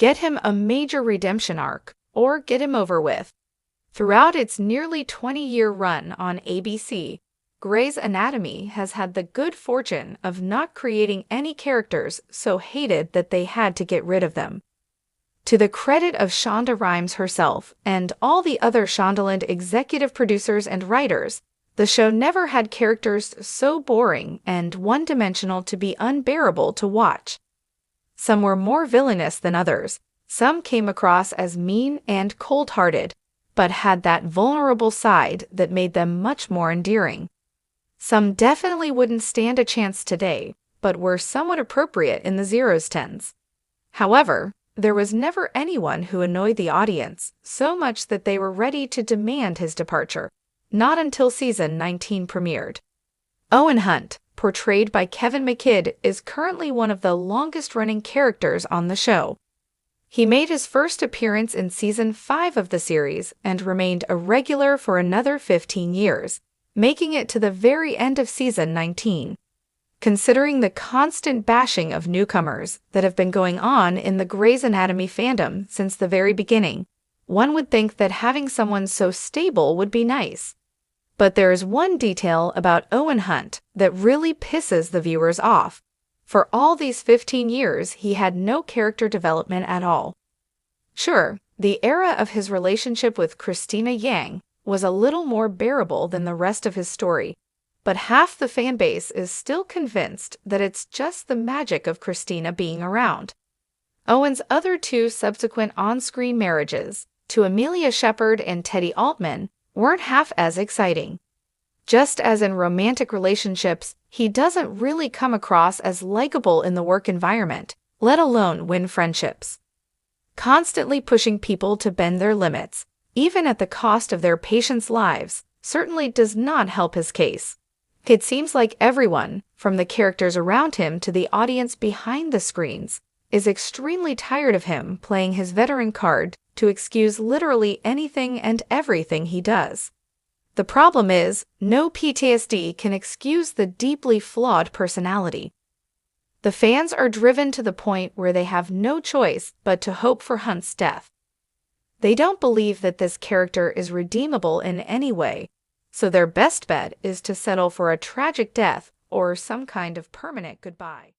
Get him a major redemption arc, or get him over with. Throughout its nearly 20-year run on ABC, Grey's Anatomy has had the good fortune of not creating any characters so hated that they had to get rid of them. To the credit of Shonda Rhimes herself and all the other Shondaland executive producers and writers, the show never had characters so boring and one-dimensional to be unbearable to watch. Some were more villainous than others, some came across as mean and cold-hearted, but had that vulnerable side that made them much more endearing. Some definitely wouldn't stand a chance today, but were somewhat appropriate in the 0s-10s. However, there was never anyone who annoyed the audience so much that they were ready to demand his departure, not until season 19 premiered. Owen Hunt, portrayed by Kevin McKidd, is currently one of the longest-running characters on the show. He made his first appearance in season 5 of the series and remained a regular for another 15 years, making it to the very end of season 19. Considering the constant bashing of newcomers that have been going on in the Grey's Anatomy fandom since the very beginning, one would think that having someone so stable would be nice. But there is one detail about Owen Hunt that really pisses the viewers off. For all these 15 years, he had no character development at all. Sure, the era of his relationship with Christina Yang was a little more bearable than the rest of his story, but half the fanbase is still convinced that it's just the magic of Christina being around. Owen's other two subsequent on-screen marriages, to Amelia Shepherd and Teddy Altman, weren't half as exciting. Just as in romantic relationships, he doesn't really come across as likable in the work environment, let alone win friendships. Constantly pushing people to bend their limits, even at the cost of their patients' lives, certainly does not help his case. It seems like everyone, from the characters around him to the audience behind the screens, is extremely tired of him playing his veteran card to excuse literally anything and everything he does. The problem is, no PTSD can excuse the deeply flawed personality. The fans are driven to the point where they have no choice but to hope for Hunt's death. They don't believe that this character is redeemable in any way, so their best bet is to settle for a tragic death or some kind of permanent goodbye.